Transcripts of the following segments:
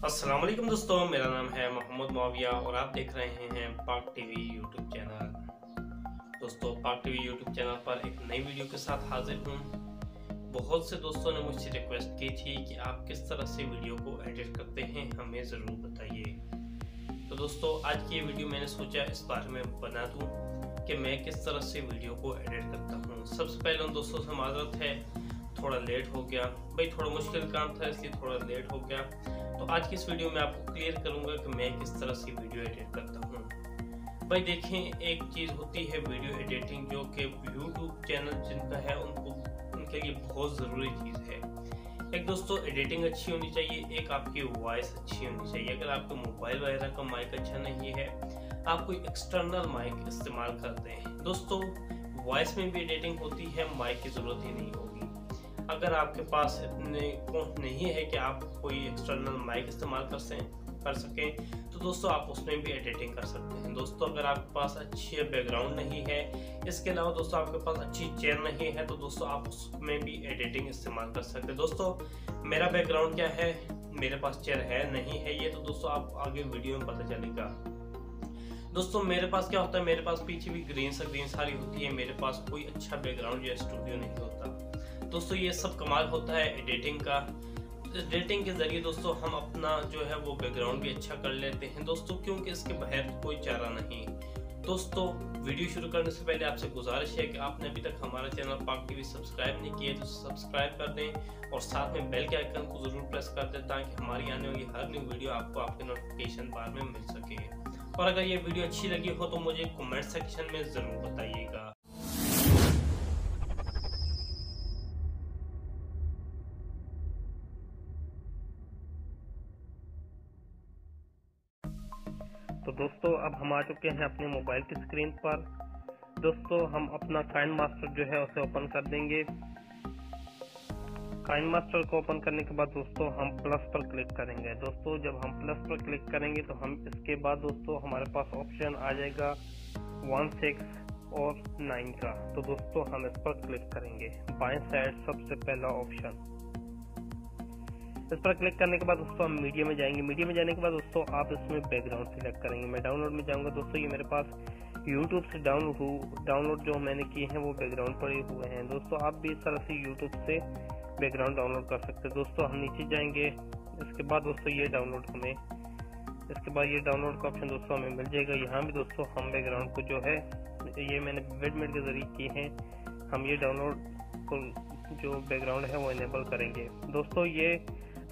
अस्सलाम वालेकुम दोस्तों, मेरा नाम है मोहम्मद मुआविया और आप देख रहे हैं पाक टीवी यूट्यूब चैनल। दोस्तों, पाक टीवी यूट्यूब चैनल पर एक नई वीडियो के साथ हाजिर हूँ। बहुत से दोस्तों ने मुझसे रिक्वेस्ट की थी कि आप किस तरह से वीडियो को एडिट करते हैं, हमें ज़रूर बताइए। तो दोस्तों, आज की ये वीडियो मैंने सोचा इस बारे में बना दूँ कि मैं किस तरह से वीडियो को एडिट करता हूँ। सबसे पहले उन दोस्तों से माजरत है, थोड़ा लेट हो गया भाई, थोड़ा मुश्किल काम था इसलिए थोड़ा लेट हो गया। तो आज की इस वीडियो में आपको क्लियर करूंगा कि मैं किस तरह से वीडियो एडिट करता हूँ। भाई देखें, एक चीज़ होती है वीडियो एडिटिंग, जो कि यूट्यूब चैनल जिनका है उनके लिए बहुत ज़रूरी चीज़ है। एक दोस्तों, एडिटिंग अच्छी होनी चाहिए, एक आपकी वॉइस अच्छी होनी चाहिए। अगर आपका मोबाइल वगैरह का माइक अच्छा नहीं है, आप कोई एक्सटर्नल माइक इस्तेमाल करते हैं। दोस्तों, वॉइस में भी एडिटिंग होती है, माइक की ज़रूरत ही नहीं होगी। अगर आपके पास इतने नहीं है कि आप कोई एक्सटर्नल माइक इस्तेमाल कर सकें, तो दोस्तों आप उसमें भी एडिटिंग कर सकते हैं। दोस्तों, अगर आपके पास अच्छी बैकग्राउंड नहीं है, इसके अलावा दोस्तों आपके पास अच्छी चेयर नहीं है, तो दोस्तों आप उसमें भी एडिटिंग इस्तेमाल कर सकते हैं। दोस्तों, मेरा बैकग्राउंड क्या है, मेरे पास चेयर है नहीं है, ये तो दोस्तों आप आगे वीडियो में पता चलेगा। दोस्तों, मेरे पास क्या होता है, मेरे पास पीछे भी ग्रीन सारी होती है, मेरे पास कोई अच्छा बैकग्राउंड या स्टूडियो नहीं होता। दोस्तों, ये सब कमाल होता है एडिटिंग का। एडिटिंग के जरिए दोस्तों हम अपना जो है वो बैकग्राउंड भी अच्छा कर लेते हैं दोस्तों, क्योंकि इसके बाहर कोई चारा नहीं। दोस्तों, वीडियो शुरू करने से पहले आपसे गुजारिश है कि आपने अभी तक हमारा चैनल पाक टीवी सब्सक्राइब नहीं किया तो सब्सक्राइब कर दें और साथ में बेल के आइकन को जरूर प्रेस कर दें, ताकि हमारी आने वाली हर न्यू वीडियो आपको आपके नोटिफिकेशन बार में मिल सके। और अगर ये वीडियो अच्छी लगी हो तो मुझे कमेंट सेक्शन में जरूर बताइएगा। तो दोस्तों, अब हम आ चुके हैं अपने मोबाइल की स्क्रीन पर। दोस्तों, हम अपना काइनमास्टर जो है उसे ओपन कर देंगे। काइनमास्टर को ओपन करने के बाद दोस्तों हम प्लस पर क्लिक करेंगे। दोस्तों, जब हम प्लस पर क्लिक करेंगे तो हम इसके बाद दोस्तों हमारे पास ऑप्शन आ जाएगा 1, 6 और 9 का। तो दोस्तों हम इस पर क्लिक करेंगे, बाएं साइड सबसे पहला ऑप्शन। इस पर क्लिक करने के बाद दोस्तों हम मीडिया में जाएंगे। मीडिया में जाने के बाद दोस्तों आप इसमें बैकग्राउंड सिलेक्ट करेंगे। मैं डाउनलोड में जाऊंगा। दोस्तों, ये मेरे पास यूट्यूब से डाउनलोड जो मैंने किए हैं वो बैकग्राउंड पड़े हुए हैं। दोस्तों, आप भी इस तरह से यूट्यूब से बैकग्राउंड डाउनलोड कर सकते हैं। दोस्तों, हम नीचे जाएंगे। इसके बाद दोस्तों ये डाउनलोड का ऑप्शन दोस्तों हमें मिल जाएगा। यहाँ भी दोस्तों हम बैकग्राउंड को जो है, ये मैंने वेडमेड के जरिए किए हैं, हम ये डाउनलोड को जो बैकग्राउंड है वो इनेबल करेंगे। दोस्तों, ये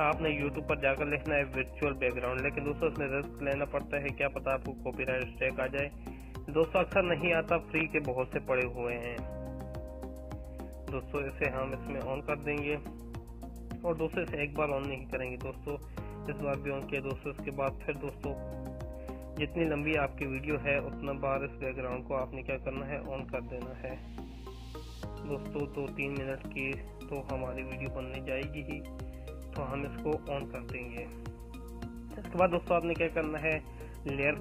आपने YouTube पर जाकर लिखना है वर्चुअल बैकग्राउंड, लेकिन दोस्तों इसमें रिस्क लेना पड़ता है, क्या पता आपको कॉपीराइट स्ट्राइक आ जाए। दोस्तों, अक्सर नहीं आता, फ्री के बहुत से पड़े हुए हैं। दोस्तों, इसे हम इसमें ऑन कर देंगे और दोस्तों इसे एक बार ऑन नहीं करेंगे दोस्तों, इस बार भी ऑन किया दोस्तों। इसके बाद फिर दोस्तों जितनी लंबी आपकी वीडियो है उतना बार इस बैकग्राउंड को आपने क्या करना है, ऑन कर देना है। दोस्तों, 2-3 मिनट की तो हमारी वीडियो बनने जाएगी ही, तो हम इसको ऑन कर देंगे। इसके बाद दोस्तों आपने क्या करना है, लेयर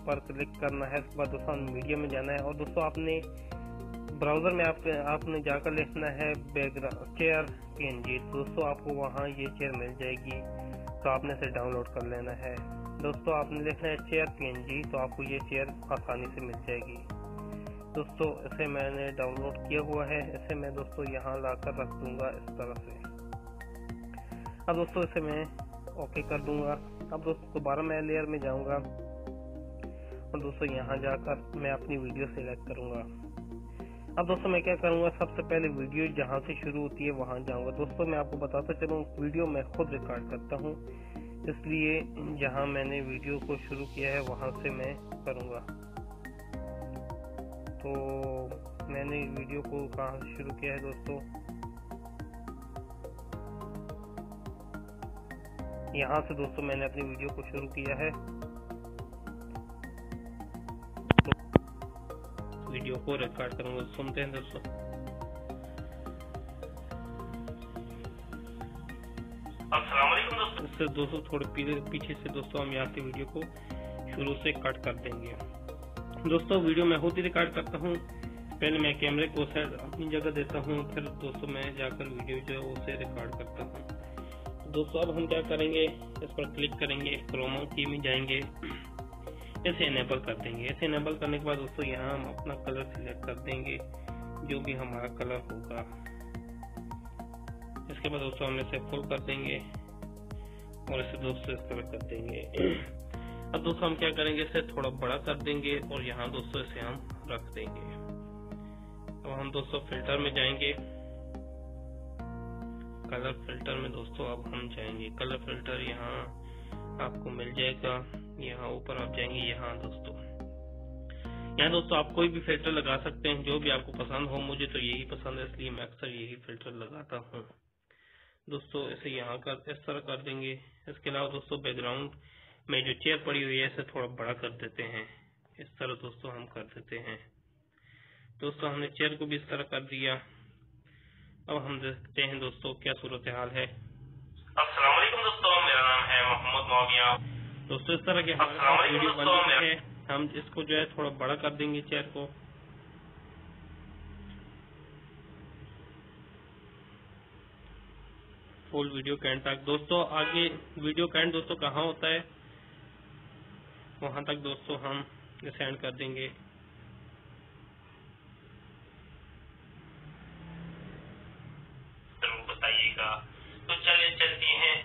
पर क्लिक करना है। इसके बाद दोस्तों मीडिया में जाना है और दोस्तों आपने ब्राउजर में आपने जाकर लिखना है बैकग्राउंड चेयर PNG। दोस्तों, आपको वहाँ ये चेयर मिल जाएगी, तो आपने इसे डाउनलोड कर लेना है। दोस्तों, आपने लिखना है चेयर PNG, तो आपको ये चेयर आसानी से मिल जाएगी। दोस्तों, इसे मैंने डाउनलोड किया हुआ है, इसे मैं दोस्तों यहाँ लाकर रख दूंगा इस तरह से। अब दोस्तों इसे मैं ओके कर दूंगा। अब दोस्तों दोबारा मैं लेयर में जाऊंगा और दोस्तों यहाँ जाकर मैं अपनी वीडियो सिलेक्ट करूंगा। अब दोस्तों मैं क्या करूंगा, सबसे पहले वीडियो जहाँ से शुरू होती है वहां जाऊंगा। दोस्तों, मैं आपको बताता चलूं, वीडियो मैं खुद रिकॉर्ड करता हूँ, इसलिए जहाँ मैंने वीडियो को शुरू किया है वहां से मैं करूंगा। तो मैंने वीडियो को कहाँ से शुरू किया है दोस्तों, यहाँ से दोस्तों मैंने अपनी वीडियो को शुरू किया है। तो वीडियो को रिकॉर्ड करूंगा, सुनते हैं दोस्तों। अस्सलाम वालेकुम दोस्तों। इससे दोस्तों थोड़े पीछे से दोस्तों हम यहाँ से वीडियो को शुरू से कट कर देंगे। दोस्तों, वीडियो मैं खुद ही रिकॉर्ड करता हूँ। पहले मैं कैमरे को सेट अपनी जगह देता हूँ, फिर दोस्तों मैं जाकर वीडियो जो है उसे रिकॉर्ड करता हूँ। दोस्तों अब हम क्या करेंगे, इस पर क्लिक करेंगे, क्रोमा की में जाएंगे, इसे इनेबल कर देंगे। इसे इनेबल करने के बाद दोस्तों यहाँ हम अपना कलर सिलेक्ट कर देंगे, जो भी हमारा कलर होगा। इसके बाद दोस्तों हम इसे फुल कर देंगे और इसे दोस्तों इस तरह कर देंगे। अब दोस्तों हम क्या करेंगे, इसे थोड़ा बड़ा कर देंगे और यहाँ दोस्तों इसे हम रख देंगे। अब हम दोस्तों फिल्टर में जाएंगे, कलर फिल्टर में दोस्तों अब हम जाएंगे। कलर फिल्टर यहाँ आपको मिल जाएगा, यहाँ ऊपर आप जाएंगे, यहाँ दोस्तों आप कोई भी फिल्टर लगा सकते हैं जो भी आपको पसंद हो। मुझे तो यही पसंद है, इसलिए मैं अक्सर यही फिल्टर लगाता हूँ दोस्तों। इसे यहाँ इस तरह कर देंगे। इसके अलावा दोस्तों बैकग्राउंड में जो चेयर पड़ी हुई है इसे थोड़ा बड़ा कर देते हैं, इस तरह दोस्तों हम कर देते हैं। दोस्तों हमने चेयर को भी इस तरह कर दिया। अब हम देखते हैं दोस्तों क्या सूरत हाल है। अस्सलाम वालेकुम दोस्तों, मेरा नाम है मोहम्मद मौविया। दोस्तों इस तरह के हमारे वीडियो बन चुके हैं। हम इसको जो है थोड़ा बड़ा कर देंगे चेयर को। फुल वीडियो के एंड तक दोस्तों, आगे वीडियो का एंड दोस्तों कहाँ होता है वहां तक दोस्तों हम इसे एंड कर देंगे। तो चलिए चलते हैं।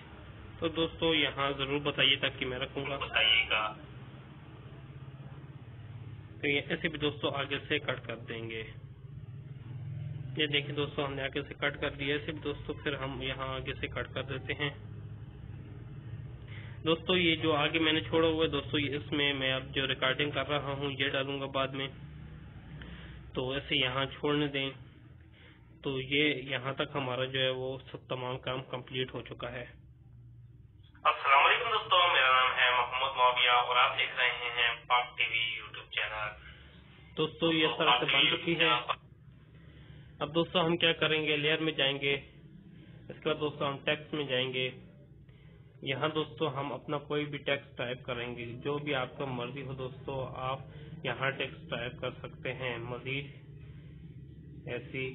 तो दोस्तों यहाँ जरूर बताइए ताकि मैं रखूंगा, बताइएगा। तो ये ऐसे भी दोस्तों आगे से कट कर देंगे। ये देखिए दोस्तों हमने आगे से कट कर दिया। ऐसे भी दोस्तों फिर हम यहाँ आगे से कट कर देते हैं। दोस्तों ये जो आगे मैंने छोड़ा हुआ है दोस्तों, इसमें मैं अब जो रिकॉर्डिंग कर रहा हूँ ये डालूंगा बाद में, तो ऐसे यहाँ छोड़ने दें। तो ये यहाँ तक हमारा जो है वो सब तमाम काम कंप्लीट हो चुका है। अस्सलाम वालेकुम दोस्तों, मेरा नाम है मोहम्मद मौविया और आप देख रहे हैं पाक टीवी यूट्यूब चैनल। दोस्तों ये इस तरह से बन चुकी है। अब दोस्तों हम क्या करेंगे, लेयर में जाएंगे। इसके बाद दोस्तों हम टेक्स्ट में जाएंगे। यहाँ दोस्तों हम अपना कोई भी टेक्स्ट टाइप करेंगे, जो भी आपका मर्जी हो दोस्तों, आप यहाँ टेक्स्ट टाइप कर सकते हैं। मजीद ऐसी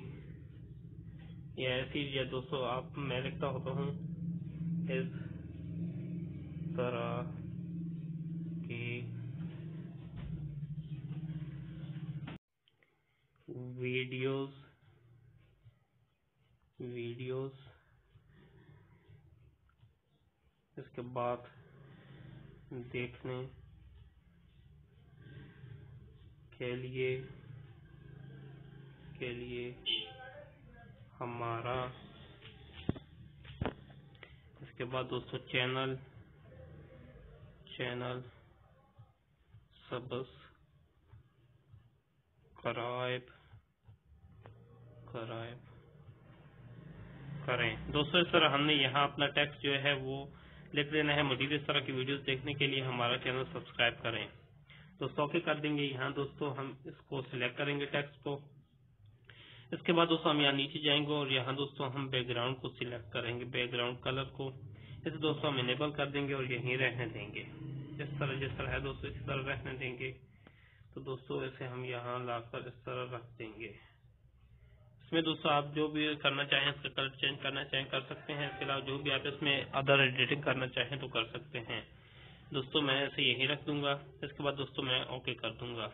या दोस्तों आप, मैं लिखता होता हूँ इस तरह की वीडियोस इसके बाद देखने के लिए हमारा, इसके बाद दोस्तों चैनल सब्सक्राइब करें। दोस्तों इस तरह हमने यहाँ अपना टेक्स्ट जो है वो लिख देना है। मजीद इस तरह की वीडियोस देखने के लिए हमारा चैनल सब्सक्राइब करें। दोस्तों ओके कर देंगे। यहाँ दोस्तों हम इसको सिलेक्ट करेंगे टेक्स्ट को। इसके बाद दोस्तों हम यहाँ नीचे जाएंगे और यहाँ दोस्तों हम बैकग्राउंड को सिलेक्ट करेंगे, बैकग्राउंड कलर को। इसे दोस्तों हम इनेबल कर देंगे और यहीं रहने देंगे। इस तरह जिस तरह है दोस्तों इस तरह रहने देंगे। तो दोस्तों इसे हम यहाँ लाकर इस तरह रख देंगे। इसमें दोस्तों आप जो भी करना चाहें, इसका कलर चेंज करना चाहें कर सकते हैं। इसके अलावा जो भी आप इसमें अदर एडिटिंग करना चाहें तो कर सकते हैं। दोस्तों मैं इसे यहीं रख दूंगा। इसके बाद दोस्तों मैं ओके कर दूंगा।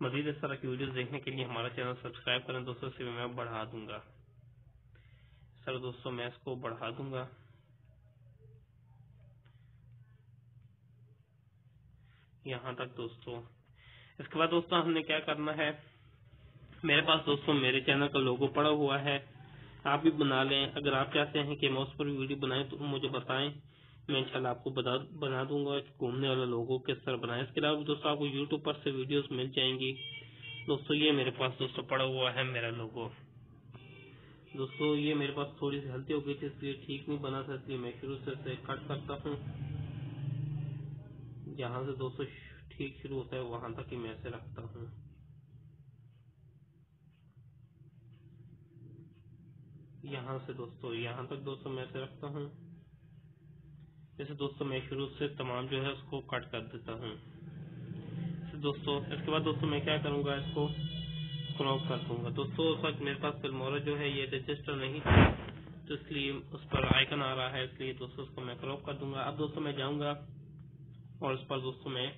मजीद इस तरह की वीडियोस देखने के लिए हमारा चैनल सब्सक्राइब करें दोस्तों। से मैं बढ़ा दूंगा सर, दोस्तों मैं इसको बढ़ा दूंगा। यहाँ तक दोस्तों। इसके बाद दोस्तों हमने क्या करना है, मेरे पास दोस्तों मेरे चैनल का लोगो पड़ा हुआ है, आप भी बना लें। अगर आप चाहते हैं कि मैं उस पर वीडियो बनाएं तो मुझे बताएं, मैं इंशाल्लाह आपको बना दूंगा घूमने वाला लोगो किस तरह बनाएं। इसके अलावा दोस्तों आपको यूट्यूब पर से वीडियोस मिल जाएंगी। दोस्तों ये मेरे पास दोस्तों पड़ा हुआ है मेरा लोगो। दोस्तों ये मेरे पास थोड़ी सी गलती हो गई थी, इसलिए ठीक नहीं बना था, इसलिए मैं शुरू से कट करता हूँ। जहाँ से दोस्तों ठीक शुरू होता है वहां तक ही मैं इसे रखता हूँ। यहाँ से दोस्तों यहाँ तक दोस्तों मैं इसे रखता हूँ। जैसे दोस्तों मैं शुरू से तमाम जो है उसको कट कर देता हूँ दोस्तों। इसके बाद दोस्तों मैं क्या करूँगा, इसको क्रॉप कर दूंगा। दोस्तों उस वक्त मेरे पास फिल्मोरा जो है ये रजिस्टर नहीं था, तो इसलिए उस पर आइकन आ रहा है, इसलिए दोस्तों उसको मैं क्रॉप कर दूंगा। अब दोस्तों मैं जाऊंगा और इस पर दोस्तों मैं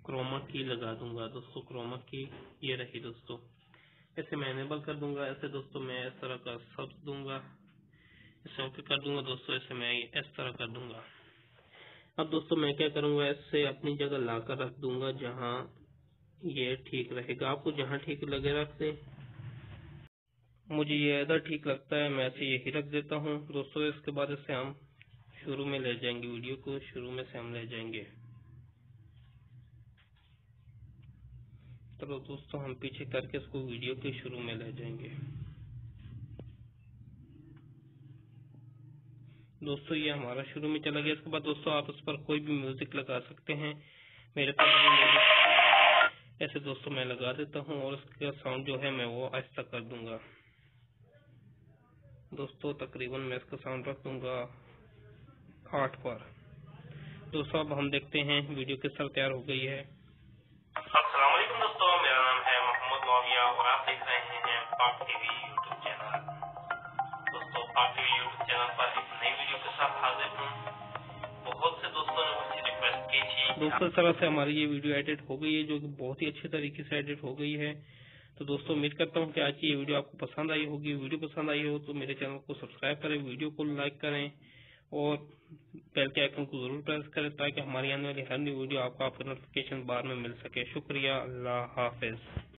क्रोमा की लगा दूंगा। दोस्तों क्रोमा की ये रही दोस्तों, ऐसे मैं एनेबल कर दूंगा। ऐसे दोस्तों मैं इस तरह का शब्द दूंगा, इसे ओके कर दूंगा दोस्तों। ऐसे मैं इस तरह कर दूंगा। अब दोस्तों मैं क्या करूंगा, इससे अपनी जगह लाकर रख दूंगा जहां ये ठीक रहेगा। आपको जहां ठीक लगे रख दे, मुझे ये इधर ठीक लगता है, मैं ऐसे यही रख देता हूँ दोस्तों। इसके बाद इसे हम शुरू में ले जाएंगे, वीडियो को शुरू में से हम ले जाएंगे। तो दोस्तों हम पीछे करके इसको वीडियो के शुरू में ले जाएंगे। दोस्तों ये हमारा शुरू में चला गया। इसके बाद दोस्तों आप इस पर कोई भी म्यूजिक लगा सकते हैं। मेरे पास भी म्यूजिक ऐसे दोस्तों मैं लगा देता हूँ और इसका साउंड जो है मैं वो आहिस्ता कर दूंगा दोस्तों। तकरीबन मैं इसका साउंड रख दूंगा 8 पर। दोस्तों अब हम देखते हैं वीडियो किस तरह तैयार हो गई है। अस्सलाम वालेकुम दोस्तों, मेरा नाम है मोहम्मद मौविया और आप देख रहे हैं पाक टीवी यूट्यूब चैनल। दोस्तों पाक टीवी यूट्यूब चैनल पर एक नई वीडियो के साथ हाजिर हूँ। बहुत से दोस्तों ने मुझसे रिक्वेस्ट की थी। दोस्तों इस तरह से हमारी ये वीडियो एडिट हो गई है, जो कि बहुत ही अच्छे तरीके से एडिट हो गई है। तो दोस्तों उम्मीद करता हूँ कि आज की ये वीडियो आपको पसंद आई होगी। वीडियो पसंद आई हो तो मेरे चैनल को सब्सक्राइब करें, वीडियो को लाइक करें और बेल के आइकन को जरूर प्रेस करें ताकि हमारी आने वाली हर नई वीडियो आपको आपके नोटिफिकेशन बार में मिल सके। शुक्रिया, अल्लाह हाफिज।